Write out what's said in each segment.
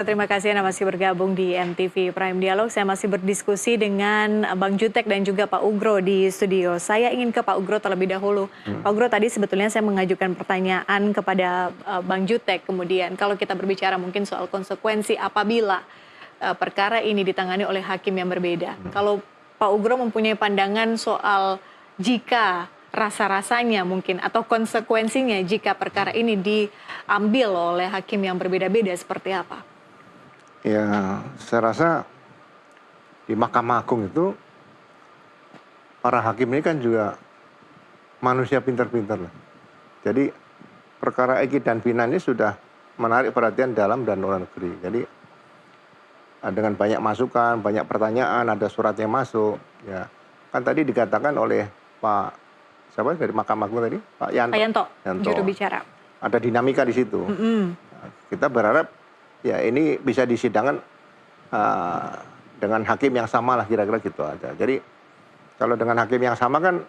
Terima kasih Anda masih bergabung di MTV Prime Dialog. Saya masih berdiskusi dengan Bang Jutek dan juga Pak Ugro di studio. Saya ingin ke Pak Ugro terlebih dahulu. Pak Ugro, tadi sebetulnya saya mengajukan pertanyaan kepada Bang Jutek. Kemudian kalau kita berbicara mungkin soal konsekuensi apabila perkara ini ditangani oleh hakim yang berbeda. Kalau Pak Ugro mempunyai pandangan soal jika rasa-rasanya mungkin atau konsekuensinya jika perkara ini diambil oleh hakim yang berbeda-beda seperti apa? Ya, saya rasa di Mahkamah Agung itu para hakim ini kan juga manusia pintar-pintar lah. Jadi perkara Eki dan Vina ini sudah menarik perhatian dalam dan luar negeri. Jadi dengan banyak masukan, banyak pertanyaan, ada surat yang masuk. Ya, kan tadi dikatakan oleh Pak siapa dari Mahkamah Agung tadi, Pak Yanto. Juru bicara. Ada dinamika di situ. Nah, kita berharap ya ini bisa disidangkan dengan hakim yang sama lah kira-kira gitu aja. Jadi kalau dengan hakim yang sama kan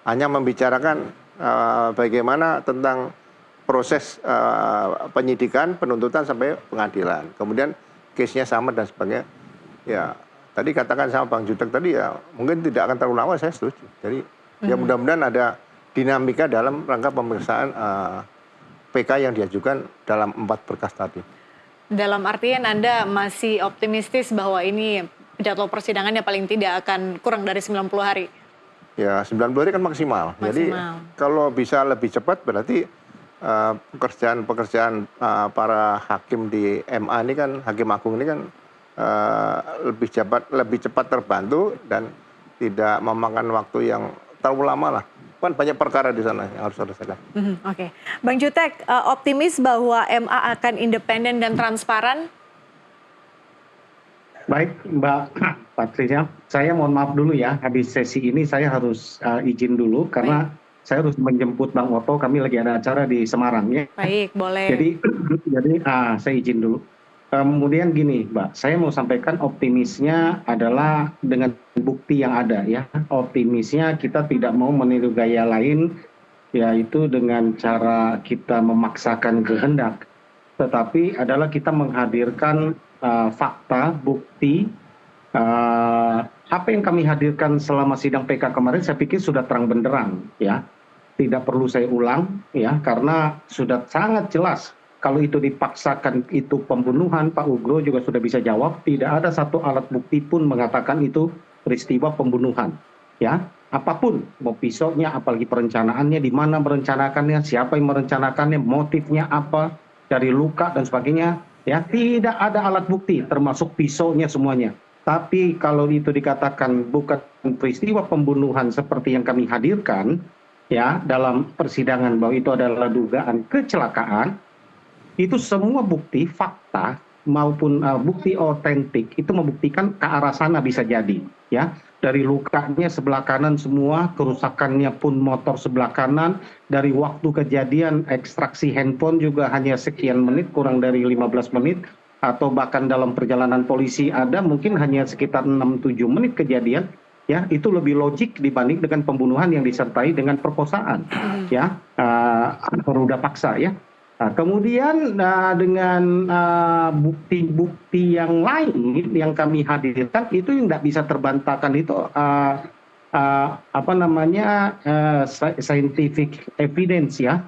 hanya membicarakan bagaimana tentang proses penyidikan, penuntutan sampai pengadilan. Kemudian case-nya sama dan sebagainya. Ya tadi katakan sama Bang Jutek tadi ya mungkin tidak akan terlalu lama, saya setuju. Jadi ya mudah-mudahan ada dinamika dalam rangka pemeriksaan PK yang diajukan dalam 4 berkas tadi. Dalam artian Anda masih optimistis bahwa ini jadwal persidangannya paling tidak akan kurang dari 90 hari? Ya 90 hari kan maksimal. Jadi kalau bisa lebih cepat berarti pekerjaan para hakim di MA ini kan, Hakim Agung ini kan lebih cepat terbantu dan tidak memakan waktu yang terlalu lama lah. Kan banyak perkara di sana yang harus selesaikan. Oke. Bang Jutek, optimis bahwa MA akan independen dan transparan? Baik, Mbak Patricia, saya mohon maaf dulu ya, habis sesi ini saya harus izin dulu karena saya harus menjemput Bang Otto, kami lagi ada acara di Semarang ya. Baik, boleh. Jadi saya izin dulu. Kemudian gini, Mbak, saya mau sampaikan optimisnya adalah dengan bukti yang ada ya. Optimisnya kita tidak mau meniru gaya lain, yaitu dengan cara kita memaksakan kehendak. Tetapi adalah kita menghadirkan fakta, bukti. Apa yang kami hadirkan selama sidang PK kemarin saya pikir sudah terang benderang ya. Tidak perlu saya ulang ya, karena sudah sangat jelas. Kalau itu dipaksakan itu pembunuhan, Pak Ugro juga sudah bisa jawab, tidak ada satu alat bukti pun mengatakan itu peristiwa pembunuhan. Ya, apapun, mau pisaunya, apalagi perencanaannya, di mana merencanakannya, siapa yang merencanakannya, motifnya apa, dari luka dan sebagainya, ya tidak ada alat bukti, termasuk pisaunya semuanya. Tapi kalau itu dikatakan bukan peristiwa pembunuhan seperti yang kami hadirkan, ya dalam persidangan bahwa itu adalah dugaan kecelakaan. Itu semua bukti, fakta maupun bukti otentik itu membuktikan ke arah sana bisa jadi. Ya, dari lukanya sebelah kanan semua, kerusakannya pun motor sebelah kanan, dari waktu kejadian ekstraksi handphone juga hanya sekian menit, kurang dari 15 menit, atau bahkan dalam perjalanan polisi ada mungkin hanya sekitar 6-7 menit kejadian. Ya, itu lebih logik dibanding dengan pembunuhan yang disertai dengan perkosaan, ya, ruda paksa, ya. Nah, kemudian dengan bukti-bukti yang lain yang kami hadirkan itu yang tidak bisa terbantahkan itu scientific evidence ya,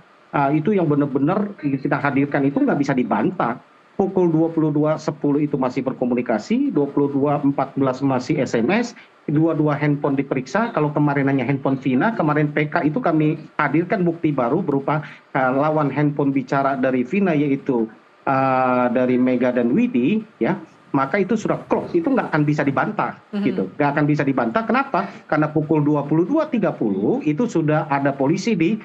itu yang benar-benar kita hadirkan itu nggak bisa dibantah. Pukul 22.10 itu masih berkomunikasi, 22.14 masih SMS, dua handphone diperiksa. Kalau kemarin hanya handphone Vina, kemarin PK itu kami hadirkan bukti baru berupa lawan handphone bicara dari Vina, yaitu dari Mega dan Widi, ya. Maka itu sudah close, itu nggak akan bisa dibantah, gitu. Nggak akan bisa dibantah. Kenapa? Karena pukul 22.30 itu sudah ada polisi di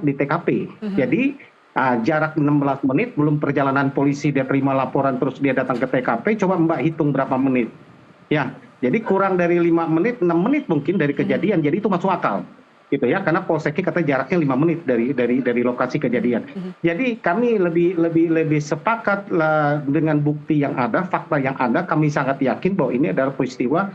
di TKP. Jadi jarak 16 menit, belum perjalanan polisi dia terima laporan terus dia datang ke TKP, coba Mbak hitung berapa menit. Ya, jadi kurang dari 5 menit, 6 menit mungkin dari kejadian, jadi itu masuk akal. Gitu ya, karena Polsekki kata jaraknya 5 menit dari lokasi kejadian. Jadi kami lebih sepakat dengan bukti yang ada, fakta yang ada, kami sangat yakin bahwa ini adalah peristiwa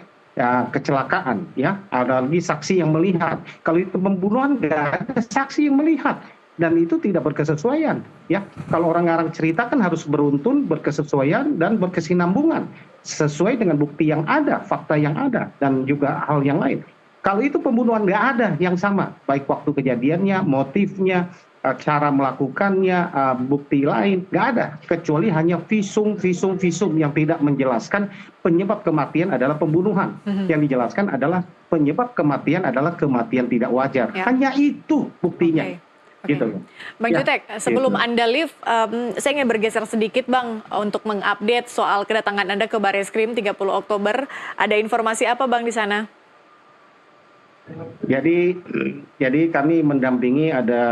kecelakaan ya. Ada lagi saksi yang melihat. Kalau itu pembunuhan nggak ada saksi yang melihat. dan itu tidak berkesesuaian ya. Kalau orang ngarang cerita kan harus beruntun, berkesesuaian dan berkesinambungan sesuai dengan bukti yang ada, fakta yang ada, dan juga hal yang lain. Kalau itu pembunuhan nggak ada yang sama, baik waktu kejadiannya, motifnya, cara melakukannya, bukti lain nggak ada, kecuali hanya visum yang tidak menjelaskan penyebab kematian adalah pembunuhan. Yang dijelaskan adalah penyebab kematian adalah kematian tidak wajar. Ya. Hanya itu buktinya. Oke. Gitu. Bang Ya, Jutek, sebelum gitu. Anda leave, saya ingin bergeser sedikit Bang untuk mengupdate soal kedatangan Anda ke Barreskrim 30 Oktober. Ada informasi apa Bang di sana? Jadi kami mendampingi ada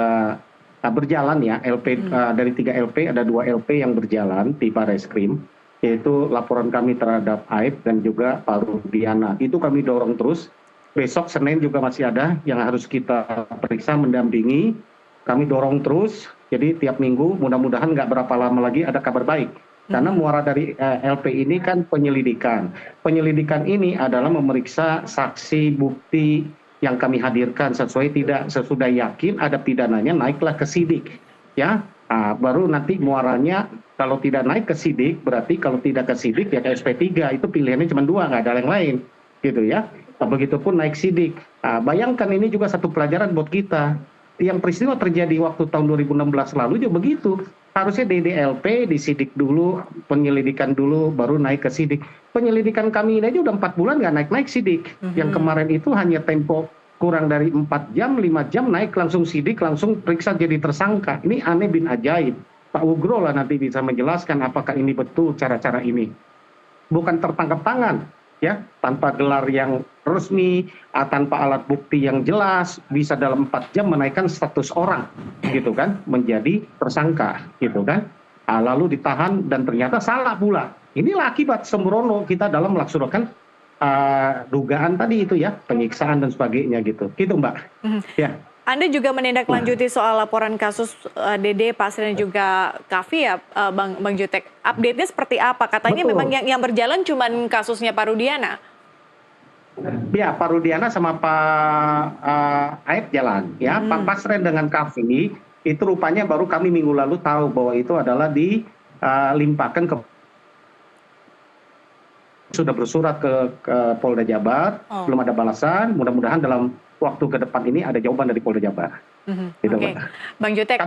berjalan ya dari 3 LP ada 2 LP yang berjalan di Barreskrim, yaitu laporan kami terhadap Aib dan juga Pak Rudiana. Itu kami dorong terus. Besok Senin juga masih ada yang harus kita periksa mendampingi. Kami dorong terus. Jadi tiap minggu mudah-mudahan nggak berapa lama lagi ada kabar baik. Karena muara dari LP ini kan penyelidikan. Penyelidikan ini adalah memeriksa saksi, bukti yang kami hadirkan sesudah yakin ada pidananya naiklah ke sidik. Ya, baru nanti muaranya kalau tidak naik ke sidik berarti kalau tidak ke sidik ya ke SP3, itu pilihannya cuma 2, nggak ada yang lain. Gitu ya. Begitupun naik sidik. Bayangkan ini juga satu pelajaran buat kita. Yang peristiwa terjadi waktu tahun 2016 lalu juga begitu. Harusnya DDLP disidik dulu, penyelidikan dulu, baru naik ke sidik. Penyelidikan kami ini aja udah 4 bulan nggak naik-naik sidik. Yang kemarin itu hanya tempo kurang dari 4 jam, 5 jam naik langsung sidik, langsung periksa jadi tersangka. Ini aneh bin ajaib. Pak Ugro lah nanti bisa menjelaskan apakah ini betul cara-cara ini. Bukan tertangkap tangan, ya, tanpa gelar yang resmi, tanpa alat bukti yang jelas, bisa dalam 4 jam menaikkan status orang, gitu kan, menjadi tersangka, gitu kan. Lalu ditahan dan ternyata salah pula. Inilah akibat sembrono kita dalam melaksanakan dugaan tadi itu ya, penyiksaan dan sebagainya gitu. Gitu Mbak. Ya. Anda juga menindaklanjuti soal laporan kasus Dede, Pasri dan juga Kavi ya Bang Jutek. Update-nya seperti apa? Katanya Betul. memang yang berjalan cuma kasusnya Pak Rudiana. Ya, Pak Rudiana sama Pak Aib jalan ya. Pak Pasren dengan Kavi itu rupanya baru kami minggu lalu tahu bahwa itu adalah dilimpahkan ke sudah bersurat ke Polda Jabar, belum ada balasan. Mudah-mudahan dalam waktu ke depan ini ada jawaban dari Polda Jabar. Gitu, Oke, Mbak. Bang Jutek.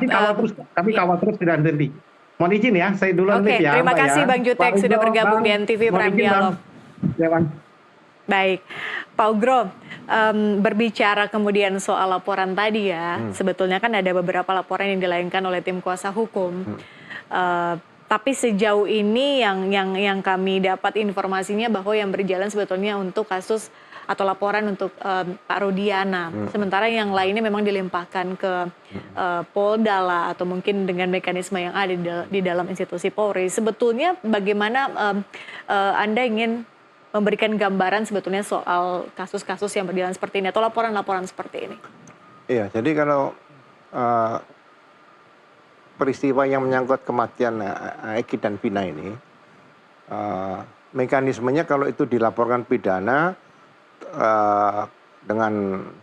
Kami kawal terus tidak henti. Mohon izin ya, saya duluan Oke, ya. terima Mbak, kasih ya. Bang Jutek Pak sudah Ugro, bergabung Bang. di NTV Mohon Prime izin, Bang. Dialog. Ya, Bang. Baik, Pak Ugro, berbicara kemudian soal laporan tadi ya, sebetulnya kan ada beberapa laporan yang dilayangkan oleh tim kuasa hukum. Tapi sejauh ini yang kami dapat informasinya bahwa yang berjalan sebetulnya untuk kasus atau laporan untuk Pak Rudiana. Sementara yang lainnya memang dilimpahkan ke Polda lah, atau mungkin dengan mekanisme yang ada di dalam institusi Polri. Sebetulnya bagaimana Anda ingin memberikan gambaran sebetulnya soal kasus-kasus yang berjalan seperti ini atau laporan-laporan seperti ini? Iya, jadi kalau peristiwa yang menyangkut kematian Eki dan Vina ini, mekanismenya kalau itu dilaporkan pidana dengan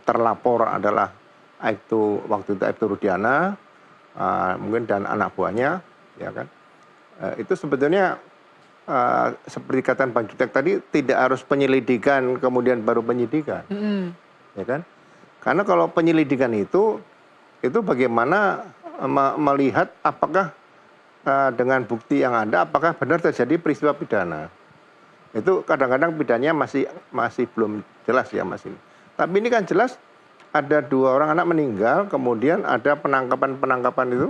terlapor adalah waktu itu Aibtu Rudiana, mungkin dan anak buahnya, ya kan, itu sebetulnya seperti kata Bang Jutek tadi, tidak harus penyelidikan kemudian baru penyidikan, ya kan? Karena kalau penyelidikan itu bagaimana melihat apakah dengan bukti yang ada, apakah benar terjadi peristiwa pidana. Itu kadang-kadang pidananya masih belum jelas ya masih. Tapi ini kan jelas ada 2 orang anak meninggal, kemudian ada penangkapan itu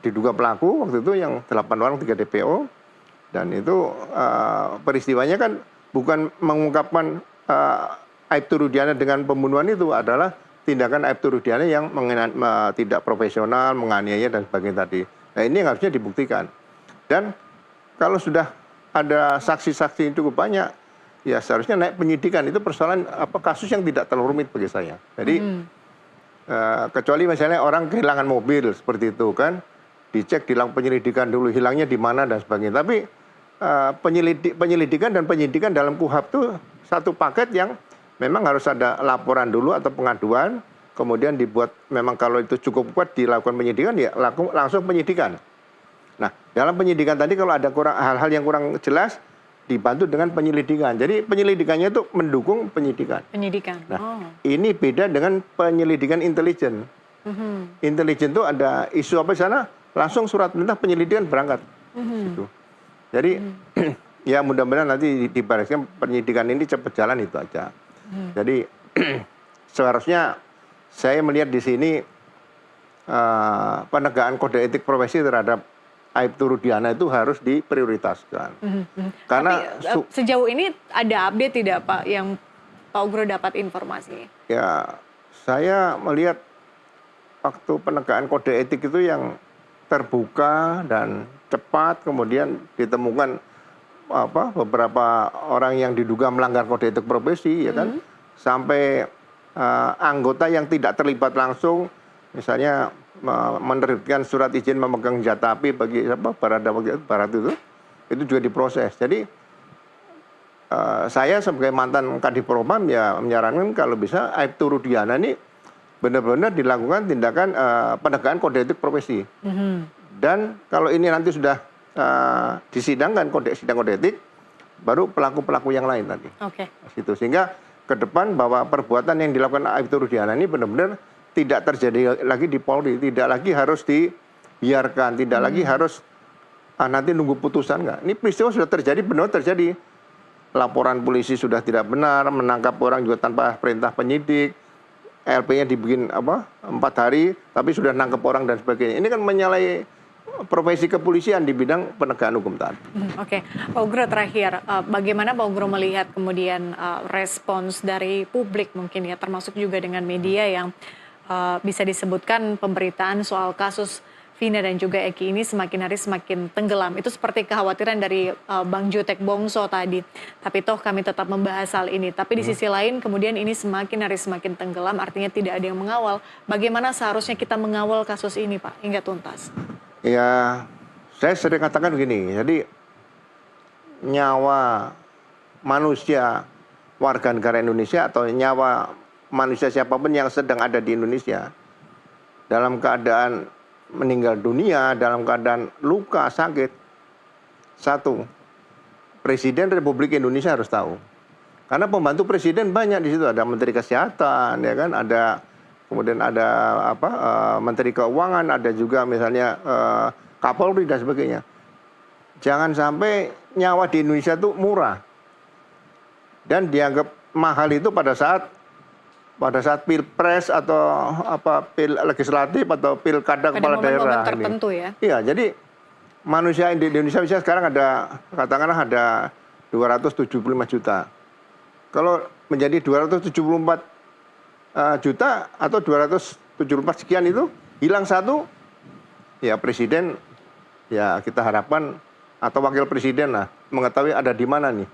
diduga pelaku waktu itu yang 8 orang 3 DPO, dan itu peristiwanya kan bukan mengungkapkan Aibtu Rudiana dengan pembunuhan, itu adalah tindakan Aibtu Rudiana yang tidak profesional, menganiaya dan sebagainya tadi. Nah ini yang harusnya dibuktikan. Dan kalau sudah ada saksi-saksi yang cukup banyak, ya seharusnya naik penyidikan. Itu persoalan kasus yang tidak terlalu rumit bagi saya. Jadi kecuali misalnya orang kehilangan mobil seperti itu kan, dicek dilakukan penyelidikan dulu hilangnya di mana dan sebagainya. Tapi penyelidikan dan penyidikan dalam KUHAP itu satu paket yang memang harus ada laporan dulu atau pengaduan, kemudian dibuat memang kalau itu cukup kuat dilakukan penyidikan ya langsung penyidikan. Nah, dalam penyidikan tadi kalau ada hal-hal yang kurang jelas dibantu dengan penyelidikan. Jadi penyelidikannya itu mendukung penyidikan. Penyidikan. Nah, ini beda dengan penyelidikan intelijen. Intelijen itu ada isu apa di sana, langsung surat perintah penyelidikan berangkat. Gitu. Jadi ya mudah-mudahan nanti dibariskan penyidikan ini cepat jalan itu aja. Jadi seharusnya saya melihat di sini penegakan kode etik profesi terhadap Aibtu Rudiana itu harus diprioritaskan. Karena tapi, sejauh ini ada update tidak Pak yang Pak Ugro dapat informasi? Ya, saya melihat waktu penegakan kode etik itu yang terbuka dan cepat, kemudian ditemukan beberapa orang yang diduga melanggar kode etik profesi, ya kan, sampai anggota yang tidak terlibat langsung, misalnya menerbitkan surat izin memegang senjata api bagi Barat itu juga diproses. Jadi saya sebagai mantan Kadif Propam ya menyarankan kalau bisa Aibtu Rudiana ini benar-benar dilakukan tindakan penegakan kode etik profesi. Dan kalau ini nanti sudah disidangkan sidang kode etik, baru pelaku-pelaku yang lain tadi. Oke. Gitu. Sehingga ke depan bahwa perbuatan yang dilakukan Aibtu Rudiana ini benar-benar tidak terjadi lagi di Polri, tidak lagi harus dibiarkan, tidak lagi harus nanti nunggu putusan enggak. Ini peristiwa sudah terjadi, benar terjadi. Laporan polisi sudah tidak benar, menangkap orang juga tanpa perintah penyidik, LP-nya dibikin 4 hari, tapi sudah nangkep orang dan sebagainya. Ini kan menyalahi profesi kepolisian di bidang penegakan hukum tadi. Oke, Pak Ugro terakhir, bagaimana Pak Ugro melihat kemudian respons dari publik mungkin ya, termasuk juga dengan media yang bisa disebutkan pemberitaan soal kasus Vina dan juga Eki ini semakin hari semakin tenggelam. Itu seperti kekhawatiran dari Bang Jutek Bongso tadi. Tapi toh kami tetap membahas hal ini. Tapi di sisi lain kemudian ini semakin hari semakin tenggelam, artinya tidak ada yang mengawal. Bagaimana seharusnya kita mengawal kasus ini Pak hingga tuntas? Ya, saya sering katakan begini, jadi nyawa manusia warga negara Indonesia atau nyawa manusia siapapun yang sedang ada di Indonesia dalam keadaan meninggal dunia, dalam keadaan luka, sakit. Satu, Presiden Republik Indonesia harus tahu. Karena pembantu presiden banyak di situ, ada Menteri Kesehatan, ya kan, ada kemudian ada Menteri Keuangan, ada juga misalnya Kapolri dan sebagainya. Jangan sampai nyawa di Indonesia itu murah. Dan dianggap mahal itu pada saat pilpres atau pil legislatif atau pilkada kepala daerah tertentu ini. Ya. Iya, jadi manusia di Indonesia bisa sekarang ada katakanlah ada 275 juta. Kalau menjadi 274 juta atau 274 sekian itu hilang satu, ya presiden ya kita harapkan atau wakil presiden lah mengetahui ada di mana nih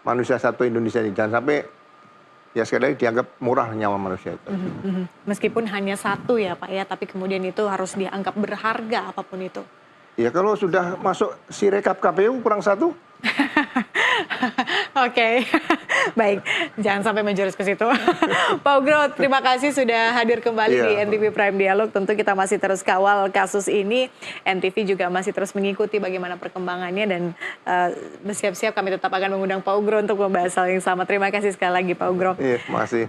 manusia satu Indonesia ini. Jangan sampai ya sekali lagi dianggap murah nyawa manusia itu. Meskipun hanya satu ya Pak ya, tapi kemudian itu harus dianggap berharga apapun itu. Ya kalau sudah masuk Sirekap KPU kurang satu. Oke, baik. Jangan sampai menjurus ke situ. Pak Ugro, terima kasih sudah hadir kembali di NTV Prime Dialog. Tentu kita masih terus kawal kasus ini. NTV juga masih terus mengikuti bagaimana perkembangannya dan bersiap-siap kami tetap akan mengundang Pak Ugro untuk membahas hal yang sama. Terima kasih sekali lagi Pak Ugro. Iya, makasih.